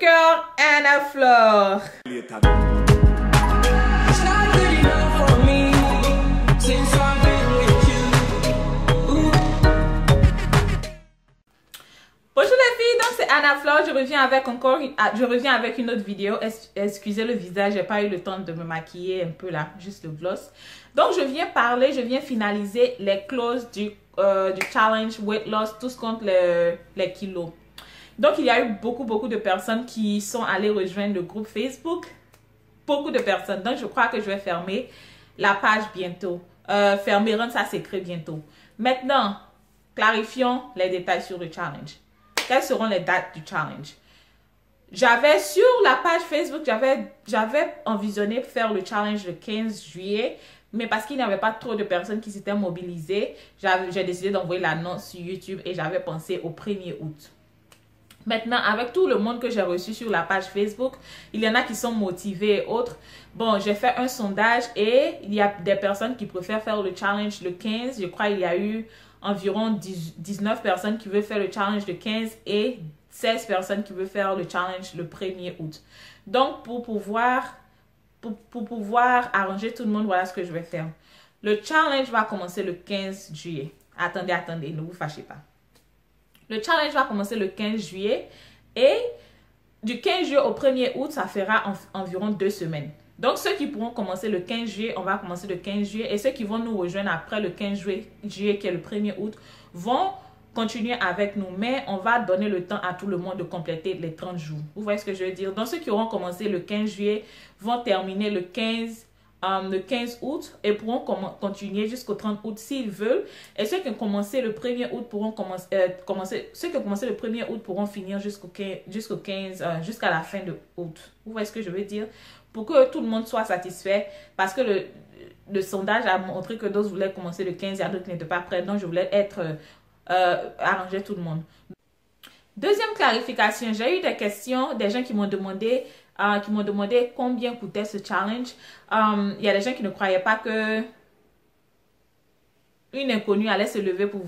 girl, Anna Fleur. Bonjour les filles, donc c'est Anna Fleur, je reviens avec une autre vidéo. Excusez le visage, j'ai pas eu le temps de me maquiller un peu là, juste le gloss. Donc je viens finaliser les clauses du challenge weight loss, tous contre les kilos. Donc il y a eu beaucoup de personnes qui sont allées rejoindre le groupe Facebook. Beaucoup de personnes, donc je crois que je vais fermer la page bientôt. Rendre ça secret bientôt. Maintenant, clarifions les détails sur le challenge. Quelles seront les dates du challenge? J'avais sur la page Facebook, j'avais envisionné faire le challenge le 15 juillet, mais parce qu'il n'y avait pas trop de personnes qui s'étaient mobilisées, j'ai décidé d'envoyer l'annonce sur YouTube et j'avais pensé au 1er août. Maintenant, avec tout le monde que j'ai reçu sur la page Facebook, il y en a qui sont motivés et autres. Bon, j'ai fait un sondage et il y a des personnes qui préfèrent faire le challenge le 15. Je crois qu'il y a eu environ 19 personnes qui veulent faire le challenge le 15 et 16 personnes qui veulent faire le challenge le 1er août. Donc, pour pouvoir arranger tout le monde, voilà ce que je vais faire. Le challenge va commencer le 15 juillet. Attendez, ne vous fâchez pas. Le challenge va commencer le 15 juillet et du 15 juillet au 1er août, ça fera environ 2 semaines. Donc, ceux qui pourront commencer le 15 juillet, on va commencer le 15 juillet. Et ceux qui vont nous rejoindre après le 15 juillet qui est le 1er août, vont continuer avec nous. Mais on va donner le temps à tout le monde de compléter les 30 jours. Vous voyez ce que je veux dire? Donc, ceux qui auront commencé le 15 juillet vont terminer le 15 août et pourront continuer jusqu'au 30 août s'ils veulent. Et ceux qui ont commencé le 1er août pourront le 1er août pourront finir jusqu'à la fin de août. Vous voyez ce que je veux dire? Pour que tout le monde soit satisfait, parce que le sondage a montré que d'autres voulaient commencer le 15 et d'autres qui n'étaient pas prêts. Donc, je voulais arranger tout le monde. Deuxième clarification, j'ai eu des questions, des gens qui m'ont demandé combien coûtait ce challenge. Il y a des gens qui ne croyaient pas que une inconnue allait se lever pour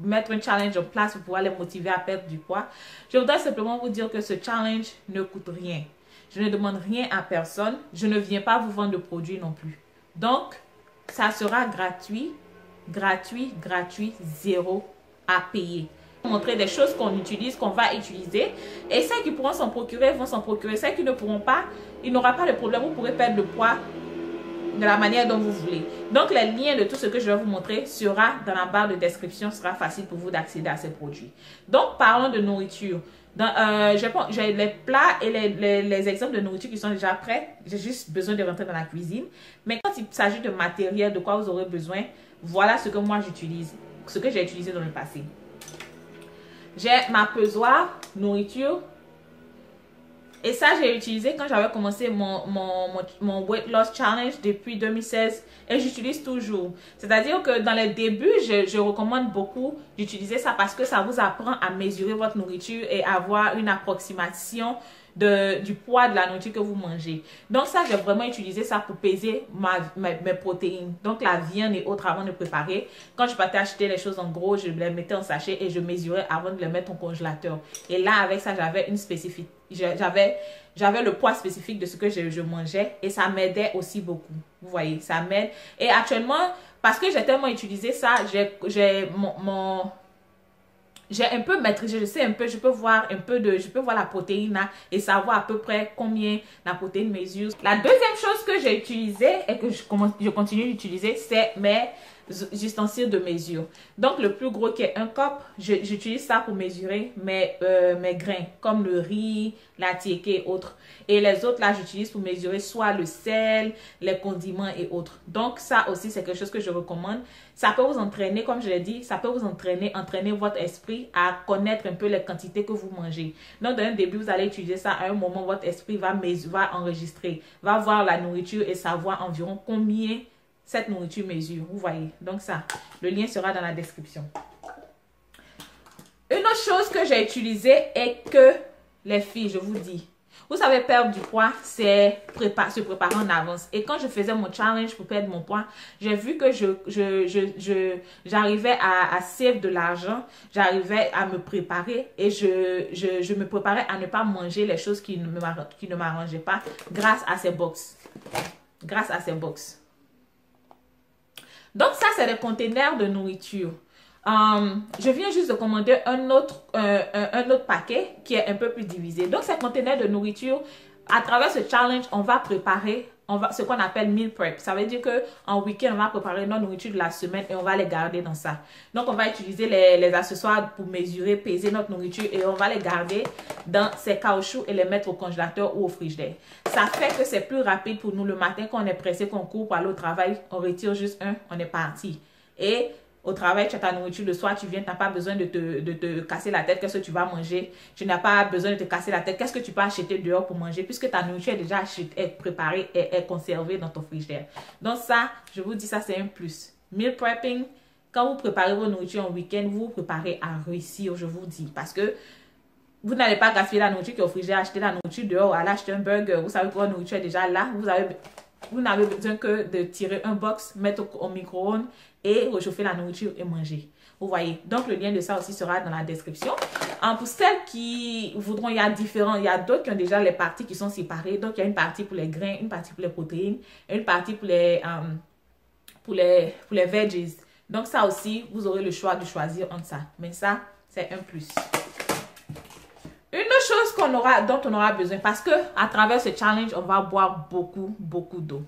mettre un challenge en place pour pouvoir les motiver à perdre du poids. Je voudrais simplement vous dire que ce challenge ne coûte rien. Je ne demande rien à personne. Je ne viens pas vous vendre de produits non plus. Donc, ça sera gratuit, zéro à payer. Montrer des choses qu'on utilise, qu'on va utiliser. Et ceux qui pourront s'en procurer vont s'en procurer. Ceux qui ne pourront pas, il n'aura pas de problème. Vous pourrez perdre le poids de la manière dont vous voulez. Donc, les liens de tout ce que je vais vous montrer sera dans la barre de description. Ce sera facile pour vous d'accéder à ces produits. Donc, parlons de nourriture. J'ai les plats et les exemples de nourriture qui sont déjà prêts. J'ai juste besoin de rentrer dans la cuisine. Mais quand il s'agit de matériel, de quoi vous aurez besoin, voilà ce que moi j'utilise. Ce que j'ai utilisé dans le passé. J'ai ma pesoire, nourriture. Et ça, j'ai utilisé quand j'avais commencé mon Weight Loss Challenge depuis 2016. Et j'utilise toujours. C'est-à-dire que dans les débuts, je recommande beaucoup d'utiliser ça parce que ça vous apprend à mesurer votre nourriture et avoir une approximation du poids de la nourriture que vous mangez. Donc ça, j'ai vraiment utilisé ça pour peser mes protéines. Donc la viande et autres avant de préparer. Quand je partais acheter les choses en gros, je les mettais en sachet et je mesurais avant de les mettre au congélateur. Et là, avec ça, j'avais une spécifique. J'avais le poids spécifique de ce que je mangeais et ça m'aidait aussi beaucoup. Vous voyez, ça m'aide. Et actuellement, parce que j'ai tellement utilisé ça, j'ai un peu maîtrisé, je sais un peu, je peux voir la protéine là et savoir à peu près combien la protéine mesure. La deuxième chose que j'ai utilisée et que je continue d'utiliser, c'est mes ustensiles de mesure. Donc le plus gros qui est un cup, j'utilise ça pour mesurer mes grains, comme le riz, la tiéke et autres. Et les autres là, j'utilise pour mesurer soit le sel, les condiments et autres. Donc ça aussi, c'est quelque chose que je recommande. Ça peut vous entraîner, comme je l'ai dit, ça peut vous entraîner votre esprit à connaître un peu les quantités que vous mangez. Donc, dans un début, vous allez utiliser ça. À un moment, votre esprit va enregistrer, va voir la nourriture et savoir environ combien cette nourriture mesure. Vous voyez. Donc, ça, le lien sera dans la description. Une autre chose que j'ai utilisée est que, les filles, je vous dis, Vous savez, perdre du poids, c'est se préparer en avance. Et quand je faisais mon challenge pour perdre mon poids, j'ai vu que j'arrivais à save de l'argent, j'arrivais à me préparer et je me préparais à ne pas manger les choses qui ne m'arrangeaient pas grâce à ces box. Grâce à ces box. Donc ça, c'est des containers de nourriture. Je viens juste de commander un autre paquet qui est un peu plus divisé. Donc ces containers de nourriture, à travers ce challenge, on va préparer ce qu'on appelle meal prep. Ça veut dire qu'en week-end, on va préparer notre nourriture de la semaine et on va les garder dans ça. Donc on va utiliser les accessoires pour mesurer, peser notre nourriture et on va les garder dans ces caoutchoucs et les mettre au congélateur ou au frigidaire. Ça fait que c'est plus rapide pour nous le matin quand on est pressé, qu'on court pour aller au travail. On retire juste un, on est parti. Et au travail, tu as ta nourriture le soir, tu viens, tu n'as pas besoin de te casser la tête, qu'est-ce que tu vas manger. Tu n'as pas besoin de te casser la tête, qu'est-ce que tu peux acheter dehors pour manger, puisque ta nourriture est déjà préparée et est conservée dans ton frigidaire. Donc ça, je vous dis, ça c'est un plus. Meal prepping, quand vous préparez vos nourritures en week-end, vous vous préparez à réussir, je vous dis. Parce que vous n'allez pas gaspiller la nourriture qui est au frigidaire, acheter la nourriture dehors, aller acheter un burger, vous savez que votre nourriture est déjà là, vous n'avez besoin que de tirer un box, mettre au micro-ondes et réchauffer la nourriture et manger. Vous voyez. Donc, le lien de ça aussi sera dans la description. Pour celles qui voudront, il y a d'autres qui ont déjà les parties qui sont séparées. Donc, il y a une partie pour les grains, une partie pour les protéines, une partie pour les veggies. Donc, ça aussi, vous aurez le choix de choisir entre ça. Mais ça, c'est un plus. Une autre chose dont on aura besoin, parce que à travers ce challenge, on va boire beaucoup d'eau.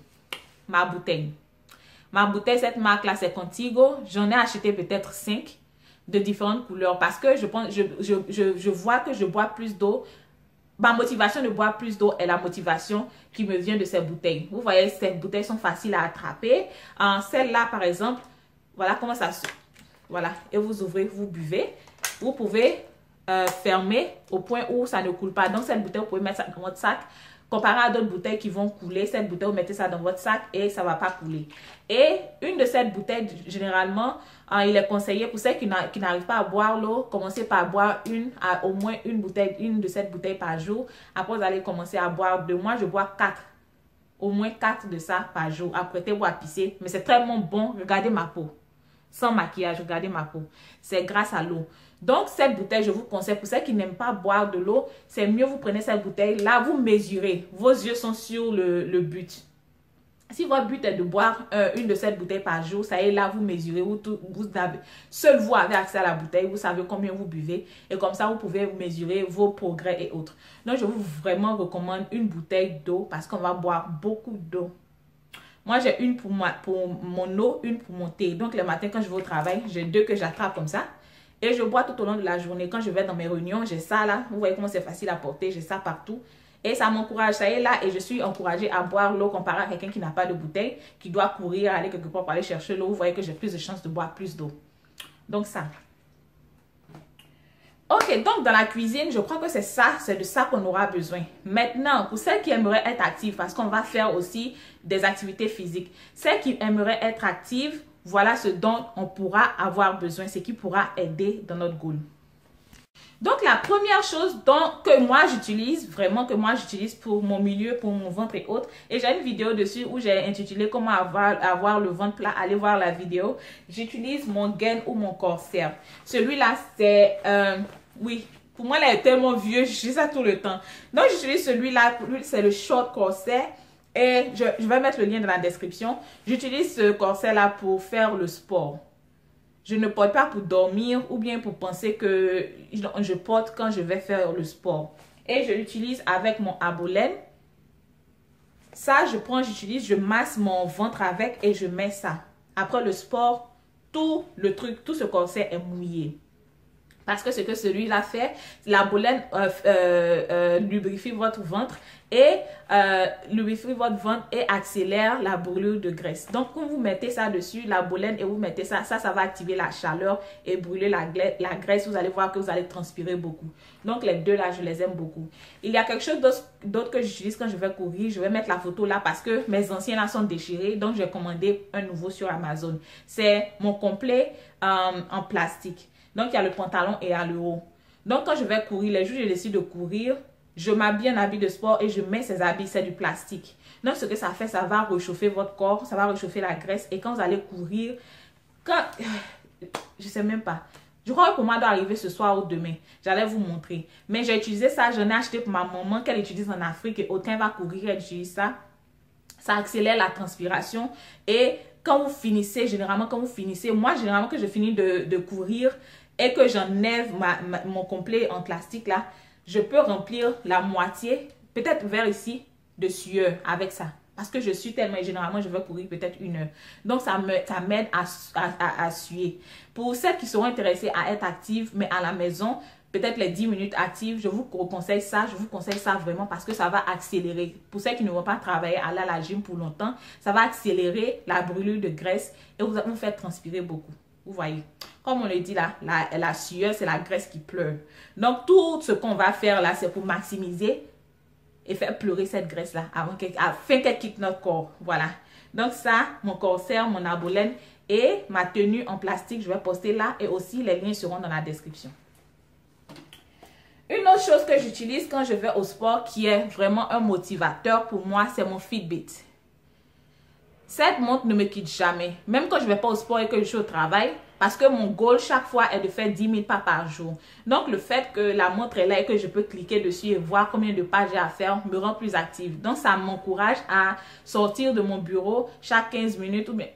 Ma bouteille, cette marque-là, c'est Contigo. J'en ai acheté peut-être 5 de différentes couleurs parce que je vois que je bois plus d'eau. Ma motivation de boire plus d'eau est la motivation qui me vient de ces bouteilles. Vous voyez, ces bouteilles sont faciles à attraper. Celle-là, par exemple, voilà comment ça se... Voilà, et vous ouvrez, vous buvez. Vous pouvez fermer au point où ça ne coule pas. Donc, cette bouteille, vous pouvez mettre ça dans votre sac. Comparé à d'autres bouteilles qui vont couler, cette bouteille, vous mettez ça dans votre sac et ça ne va pas couler. Et une de ces bouteilles, généralement, il est conseillé pour ceux qui n'arrivent pas à boire l'eau, commencez par boire au moins une de cette bouteille par jour. Après, vous allez commencer à boire 2. Moi, je bois 4. Au moins 4 de ça par jour. Apprêtez-vous à pisser. Mais c'est tellement bon. Regardez ma peau. Sans maquillage, regardez ma peau. C'est grâce à l'eau. Donc, cette bouteille, je vous conseille, pour ceux qui n'aiment pas boire de l'eau, c'est mieux vous prenez cette bouteille. Là, vous mesurez. Vos yeux sont sur le but. Si votre but est de boire une de cette bouteille par jour, ça y est, là, vous mesurez. Seul vous avez accès à la bouteille. Vous savez combien vous buvez. Et comme ça, vous pouvez mesurer vos progrès et autres. Donc, je vous vraiment recommande une bouteille d'eau parce qu'on va boire beaucoup d'eau. Moi, j'ai une pour mon eau, une pour mon thé. Donc, le matin, quand je vais au travail, j'ai 2 que j'attrape comme ça. Et je bois tout au long de la journée. Quand je vais dans mes réunions, j'ai ça là. Vous voyez comment c'est facile à porter. J'ai ça partout. Et ça m'encourage. Ça y est là. Et je suis encouragée à boire l'eau comparé à quelqu'un qui n'a pas de bouteille, qui doit courir, aller quelque part pour aller chercher l'eau. Vous voyez que j'ai plus de chances de boire plus d'eau. Donc, ça. Ok, donc dans la cuisine, je crois que c'est de ça qu'on aura besoin. Maintenant, pour celles qui aimeraient être actives, parce qu'on va faire aussi des activités physiques. Celles qui aimeraient être actives, voilà ce dont on pourra avoir besoin, ce qui pourra aider dans notre goal. Donc, la première chose que moi j'utilise, vraiment que moi j'utilise pour mon milieu, pour mon ventre et autres, et j'ai une vidéo dessus où j'ai intitulé comment avoir le ventre plat. Allez voir la vidéo. J'utilise mon gain ou mon corset. Celui-là, c'est... oui, pour moi, il est tellement vieux, j'utilise ça tout le temps. Donc, j'utilise celui-là, c'est le short corset. Et je vais mettre le lien dans la description. J'utilise ce corset-là pour faire le sport. Je ne porte pas pour dormir ou bien pour penser que je porte quand je vais faire le sport. Et je l'utilise avec mon abolen. Ça, j'utilise, je masse mon ventre avec et je mets ça. Après le sport, tout ce corset est mouillé. Parce que ce que celui-là fait, la boulette lubrifie votre ventre et accélère la brûlure de graisse. Donc, quand vous mettez ça dessus, la boulette, et vous mettez ça va activer la chaleur et brûler la graisse. Vous allez voir que vous allez transpirer beaucoup. Donc, les deux là, je les aime beaucoup. Il y a quelque chose d'autre que j'utilise quand je vais courir. Je vais mettre la photo là parce que mes anciens là sont déchirés. Donc, j'ai commandé un nouveau sur Amazon. C'est mon complet en plastique. Donc, il y a le pantalon et il y a le haut. Donc, quand je vais courir, les jours où je décide de courir, je m'habille en habit de sport et je mets ces habits, c'est du plastique. Donc, ce que ça fait, ça va réchauffer votre corps, ça va réchauffer la graisse. Et quand vous allez courir, je sais même pas. Je crois que pour moi, doit arriver ce soir ou demain. J'allais vous montrer. Mais j'ai utilisé ça, j'en ai acheté pour ma maman qu'elle utilise en Afrique. Et autant va courir, elle utilise ça. Ça accélère la transpiration. Et quand vous finissez, généralement, moi, généralement, que je finis de courir et que j'enlève mon complet en plastique là, je peux remplir la moitié, peut-être vers ici, de sueur avec ça. Parce que je suis tellement, généralement, je vais courir peut-être 1 heure. Donc, ça m'aide à suer. Pour celles qui seront intéressées à être actives, mais à la maison, peut-être les 10 minutes actives, je vous conseille ça. Je vous conseille ça vraiment parce que ça va accélérer. Pour celles qui ne vont pas travailler, aller à la gym pour longtemps, ça va accélérer la brûlure de graisse et vous faire transpirer beaucoup. Vous voyez, comme on le dit là, la sueur, c'est la graisse qui pleure. Donc, tout ce qu'on va faire là, c'est pour maximiser et faire pleurer cette graisse-là afin qu'elle quitte notre corps. Voilà. Donc, ça, mon corset, mon arbolène et ma tenue en plastique, je vais poster là et aussi les liens seront dans la description. Une autre chose que j'utilise quand je vais au sport qui est vraiment un motivateur pour moi, c'est mon Fitbit. Cette montre ne me quitte jamais. Même quand je ne vais pas au sport et que je suis au travail, parce que mon goal chaque fois est de faire 10 000 pas par jour. Donc, le fait que la montre est là et que je peux cliquer dessus et voir combien de pas j'ai à faire me rend plus active. Donc, ça m'encourage à sortir de mon bureau chaque 15 minutes ou bien...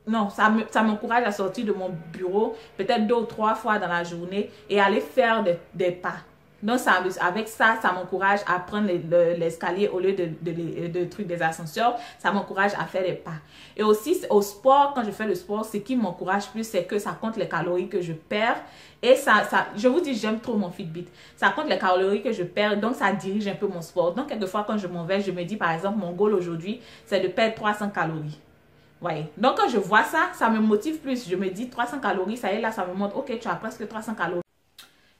Non, ça m'encourage à sortir de mon bureau peut-être 2 ou 3 fois dans la journée et aller faire des pas. Donc, avec ça, ça m'encourage à prendre l'escalier au lieu de trucs des ascenseurs. Ça m'encourage à faire des pas. Et aussi, au sport, quand je fais le sport, ce qui m'encourage plus, c'est que ça compte les calories que je perds. Et je vous dis, j'aime trop mon Fitbit. Ça compte les calories que je perds, donc ça dirige un peu mon sport. Donc, quelquefois, quand je m'en vais, je me dis, par exemple, mon goal aujourd'hui, c'est de perdre 300 calories. Ouais. Donc, quand je vois ça, ça me motive plus. Je me dis, 300 calories, ça y est, là, ça me montre, ok, tu as presque 300 calories.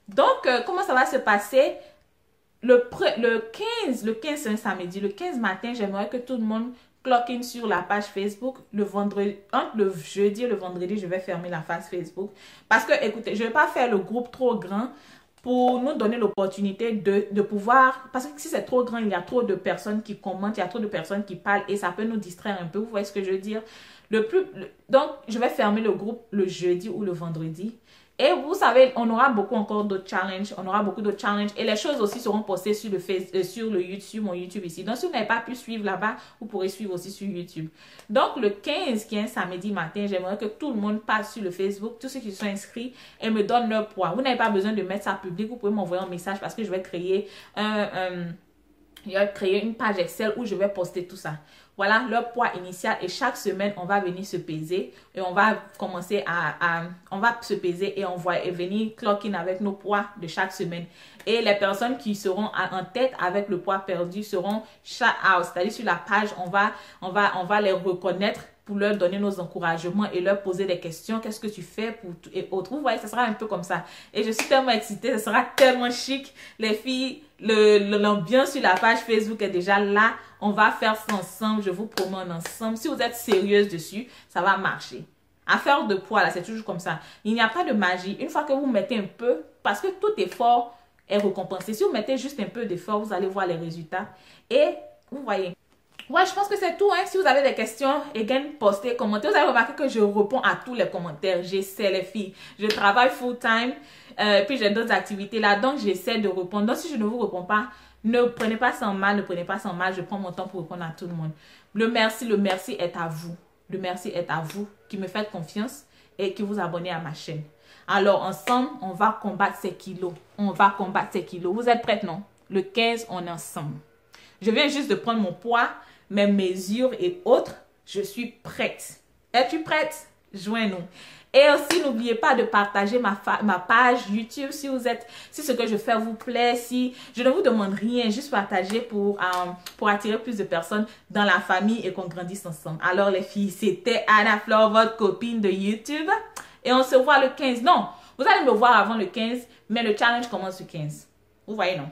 Donc, comment ça va se passer? Le 15, c'est un samedi. Le 15 matin, j'aimerais que tout le monde clock in sur la page Facebook. Le vendredi, entre le jeudi et le vendredi, je vais fermer la page Facebook. Parce que, écoutez, je ne vais pas faire le groupe trop grand pour nous donner l'opportunité de pouvoir... Parce que si c'est trop grand, il y a trop de personnes qui commentent, il y a trop de personnes qui parlent et ça peut nous distraire un peu. Vous voyez ce que je veux dire? Donc, je vais fermer le groupe le jeudi ou le vendredi. Et vous savez, on aura encore d'autres challenges. On aura beaucoup d'autres challenges. Et les choses aussi seront postées sur le YouTube, mon YouTube ici. Donc, si vous n'avez pas pu suivre là-bas, vous pourrez suivre aussi sur YouTube. Donc, le 15, qui est un samedi matin, j'aimerais que tout le monde passe sur le Facebook, tous ceux qui sont inscrits, et me donnent leur poids. Vous n'avez pas besoin de mettre ça public. Vous pouvez m'envoyer un message parce que je vais créer une page Excel où je vais poster tout ça. Voilà leur poids initial et chaque semaine, on va venir se peser et on va commencer on va se peser et venir clock in avec nos poids de chaque semaine. Et les personnes qui seront en tête avec le poids perdu seront shout out, c'est-à-dire sur la page, on va les reconnaître pour leur donner nos encouragements et leur poser des questions. Qu'est-ce que tu fais pour tout et autres. Vous voyez, ça sera un peu comme ça. Et je suis tellement excitée, ça sera tellement chic. Les filles, l'ambiance sur la page Facebook est déjà là. On va faire ça ensemble, je vous promets ensemble. Si vous êtes sérieuse dessus, ça va marcher. Affaire de poids, là, c'est toujours comme ça. Il n'y a pas de magie. Une fois que vous mettez un peu, parce que tout effort est récompensé. Si vous mettez juste un peu d'effort, vous allez voir les résultats. Et vous voyez. Ouais, je pense que c'est tout. Hein. Si vous avez des questions, postez, commentez. Vous avez remarqué que je réponds à tous les commentaires. J'essaie, les filles. Je travaille full time. Puis j'ai d'autres activités là. Donc, j'essaie de répondre. Donc, si je ne vous réponds pas, ne prenez pas ça en mal. Ne prenez pas ça en mal. Je prends mon temps pour répondre à tout le monde. Le merci est à vous. Le merci est à vous qui me faites confiance et qui vous abonnez à ma chaîne. Alors, ensemble, on va combattre ces kilos. On va combattre ces kilos. Vous êtes prêtes, non? Le 15, on est ensemble. Je viens juste de prendre mon poids, mes mesures et autres. Je suis prête. Es-tu prête? Joins-nous. Et aussi, n'oubliez pas de partager ma page YouTube si ce que je fais vous plaît. Si je ne vous demande rien, juste partager pour attirer plus de personnes dans la famille et qu'on grandisse ensemble. Alors les filles, c'était Anna Flore, votre copine de YouTube. Et on se voit le 15. Non, vous allez me voir avant le 15, mais le challenge commence le 15. Vous voyez, non?